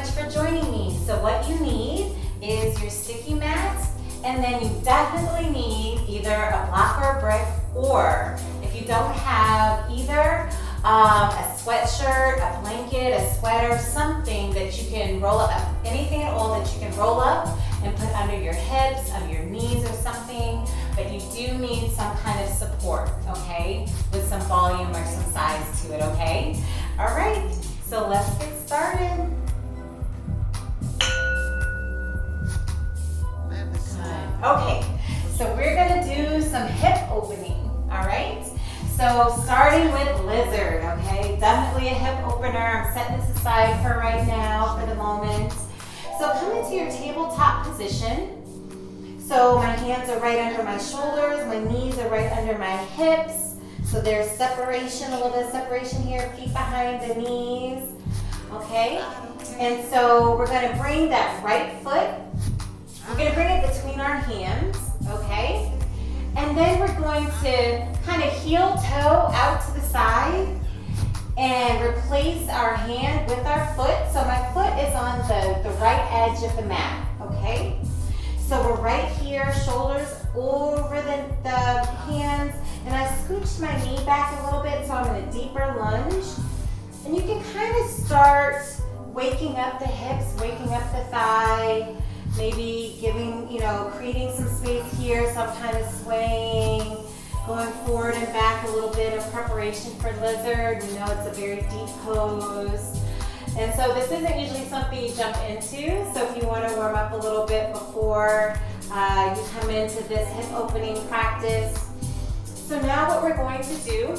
much for joining me. So what you need is your sticky mat, and then you definitely need either a block or a brick, or if you don't have either, a sweatshirt, a blanket, a sweater, something that you can roll up, anything at all that you can roll up and put under your hips, under your knees or something, but you do need some kind of support, okay? With some volume or some size to it, okay? All right, so let's get started. Good. Okay, so we're gonna do some hip opening, all right? So starting with lizard, okay? Definitely a hip opener. I'm setting this aside for right now, for the moment. So come into your tabletop position. So my hands are right under my shoulders, my knees are right under my hips. So there's separation, a little bit of separation here, feet behind the knees, okay? And so we're gonna bring that right foot, we're gonna bring it between our hands, okay? And then we're going to kind of heel toe out to the side and replace our hand with our foot. So my foot is on the right edge of the mat, okay? So we're right here, shoulders over the hands, and I scooched my knee back a little bit, so I'm in a deeper lunge. And you can kind of start waking up the hips, waking up the thigh, maybe giving, creating some space here, so I'm kind of swaying, going forward and back a little bit in preparation for lizard. You know, it's a very deep pose. And so this isn't usually something you jump into, so if you want to warm up a little bit before you come into this hip opening practice. So now what we're going to do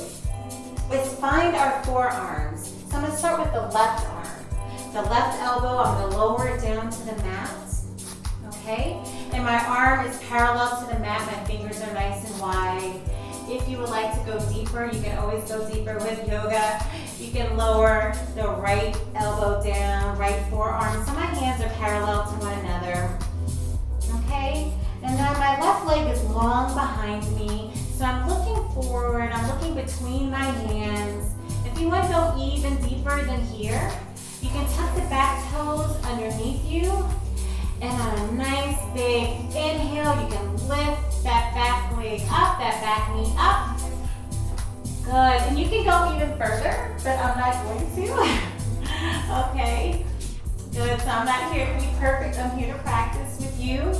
is find our forearms. So I'm going to start with the left arm. The left elbow, I'm going to lower it down to the mat. Okay, and my arm is parallel to the mat. My fingers are nice and wide. If you would like to go deeper, you can always go deeper with yoga. You can lower the right elbow down, right forearm. So my hands are parallel to one another. Okay, and then my left leg is long behind me. So I'm looking forward, I'm looking between my hands. If you want to go even deeper than here, you can tuck the back toes underneath you. And on a nice big inhale, you can lift that back leg up, that back knee up. Good, and you can go even further, but I'm not going to. Okay, good, so I'm not here to be perfect, I'm here to practice with you,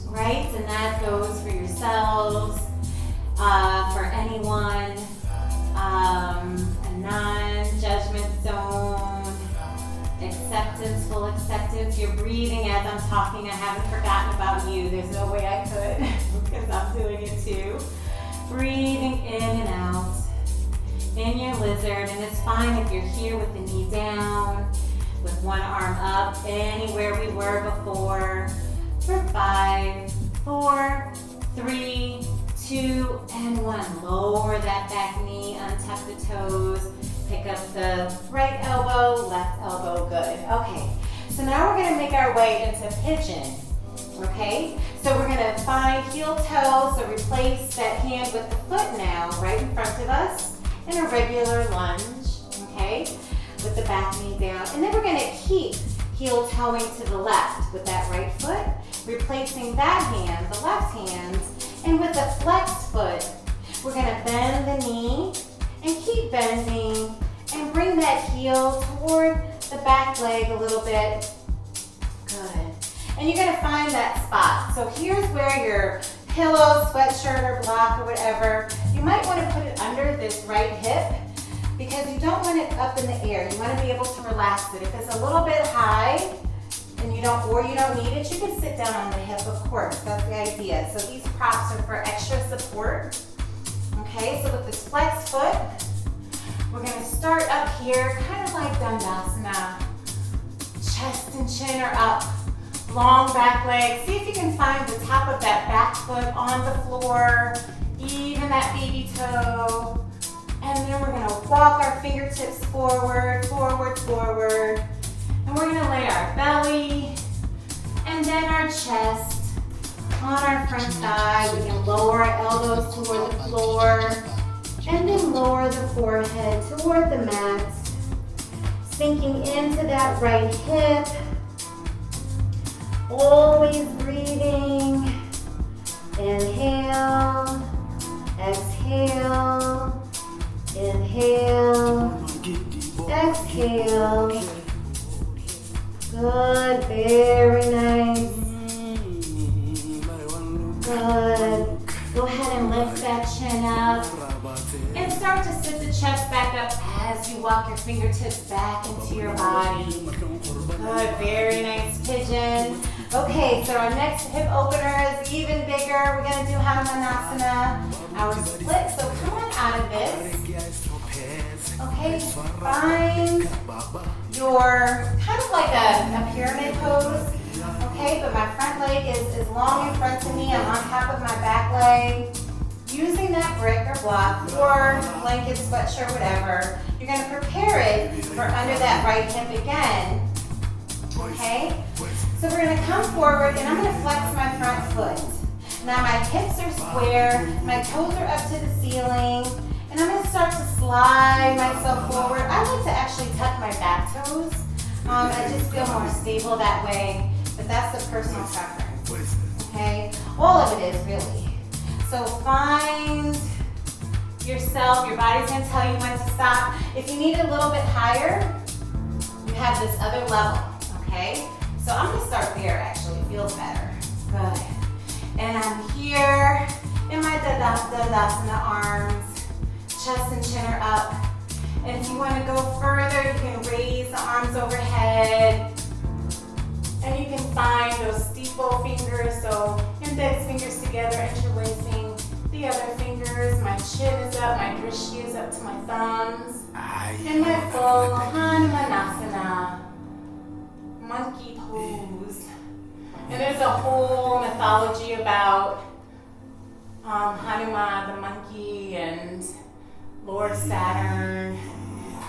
right? And that goes for yourselves, for anyone, a non-judgment zone. Acceptance, full acceptance. You're breathing as I'm talking. I haven't forgotten about you. There's no way I could because I'm doing it too. Breathing in and out in your lizard. And it's fine if you're here with the knee down, with one arm up, anywhere we were before. For 5, 4, 3, 2, and 1. Lower that back knee, untuck the toes. Pick up the right elbow, left elbow, good. Okay, so now we're gonna make our way into pigeon, okay? So we're gonna find heel toe, so replace that hand with the foot now, right in front of us, in a regular lunge, okay? With the back knee down. And then we're gonna keep heel toeing to the left with that right foot, replacing that hand, the left hand, and with the flex foot, we're gonna bend the knee, and keep bending and bring that heel toward the back leg a little bit. Good. And you're gonna find that spot. So here's where your pillow, sweatshirt, or block, or whatever, you might wanna put it under this right hip because you don't want it up in the air. You wanna be able to relax it. If it's a little bit high and you don't need it, you can sit down on the hip, of course. That's the idea. So these props are for extra support. Okay, so with this flex foot, we're going to start up here, kind of like Dandasana. Chest and chin are up, long back leg. See if you can find the top of that back foot on the floor, even that baby toe. And then we're going to walk our fingertips forward, forward, forward. And we're going to lay our belly and then our chest on our front thigh. We can lower our elbows toward the floor and then lower the forehead toward the mat. Sinking into that right hip. Always breathing. Inhale. Exhale. Inhale. Exhale. Good, very nice. Good. Go ahead and lift that chin up. And start to sit the chest back up as you walk your fingertips back into your body. Good, very nice pigeon. Okay, so our next hip opener is even bigger. We're gonna do Hanumanasana, our split. So come on out of this. Okay, find your, kind of like a pyramid pose. Okay, but my front leg is long in front of me. I'm on top of my back leg. Using that brick or block or blanket, sweatshirt, whatever, you're going to prepare it for under that right hip again. Okay? So we're going to come forward and I'm going to flex my front foot. Now my hips are square, my toes are up to the ceiling, and I'm going to start to slide myself forward. I like to actually tuck my back toes. I just feel more stable that way, but that's a personal preference. Okay? All of it is really. So find yourself, your body's gonna tell you when to stop. If you need it a little bit higher, you have this other level, okay? So I'm gonna start there actually, it feels better. Good. And I'm here in my Dandasana arms, chest and chin are up. And if you wanna go further, you can raise the arms overhead. And you can find those steeple fingers, so index fingers together, interlacing the other fingers. My chin is up, my drishti is up to my thumbs. And my full Hanumanasana, monkey pose. And there's a whole mythology about Hanuman, the monkey, and Lord Saturn,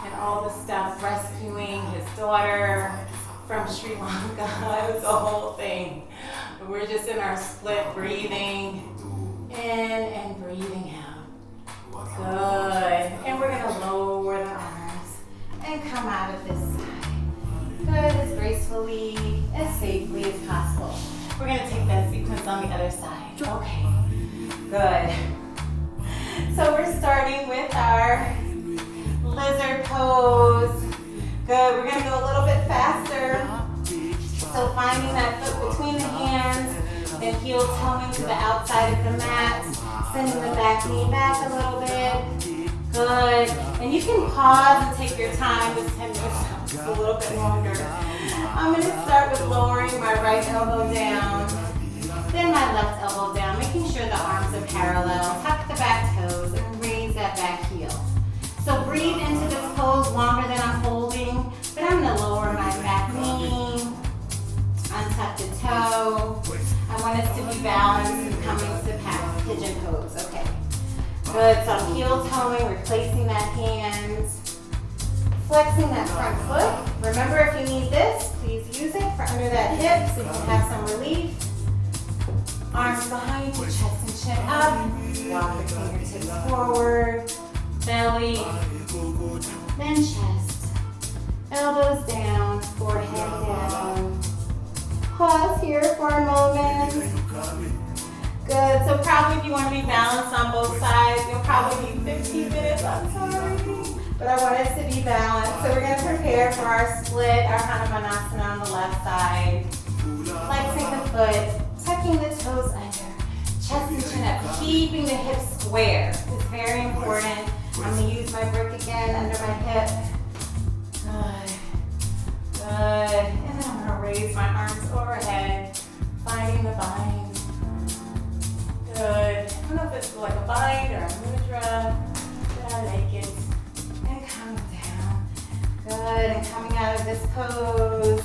and all the stuff, rescuing his daughter from Sri Lanka. It's a whole thing. We're just in our split, breathing in and breathing out. Good. And we're going to lower the arms and come out of this side. Good, as gracefully, as safely as possible. We're going to take that sequence on the other side. Okay. Good. So we're starting with our lizard pose. Good, we're gonna go a little bit faster. So finding that foot between the hands and heel toeing to the outside of the mat. Sending the back knee back a little bit. Good. And you can pause and take your time. This 10 minutes is a little bit longer. I'm gonna start with lowering my right elbow down. Then my left elbow down, making sure the arms are parallel. Tuck the back toes and raise that back heel. So breathe into this pose longer than I'm holding, but I'm gonna lower my back knee, untuck the toe. I want us to be balanced and coming to pigeon pose, okay. Good, so I'm heel toeing, replacing that hand, flexing that front foot. Remember, if you need this, please use it for under that hip so you can have some relief. Arms behind you, chest and chin up. Walk your fingertips forward. Belly, then chest, elbows down, forehead down. Pause here for a moment. Good, so probably if you want to be balanced on both sides, you'll probably need 15 minutes, I'm sorry. But I want us to be balanced. So we're going to prepare for our split, our Hanumanasana on the left side. Flexing the foot, tucking the toes under, chest and chin up, keeping the hips square. It's very important. I'm going to use my brick again under my hip. Good. Good. And then I'm going to raise my arms overhead, finding the bind. Good. I don't know if it's like a bind or a mudra, but I like it. And coming down. Good. And coming out of this pose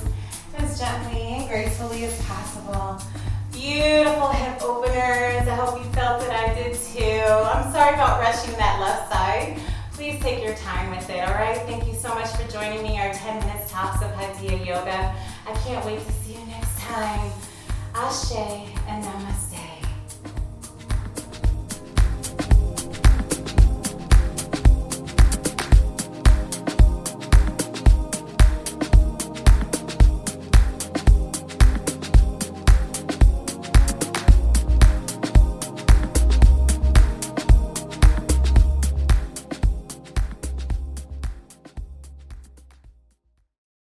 as gently and gracefully as possible. Beautiful hip openers. I hope you felt it. I did too. I'm sorry about rushing that left side. Please take your time with it, all right? Thank you so much for joining me, our 10 minutes tops of Hadiya Yoga. I can't wait to see you next time. Ashe and Namaste.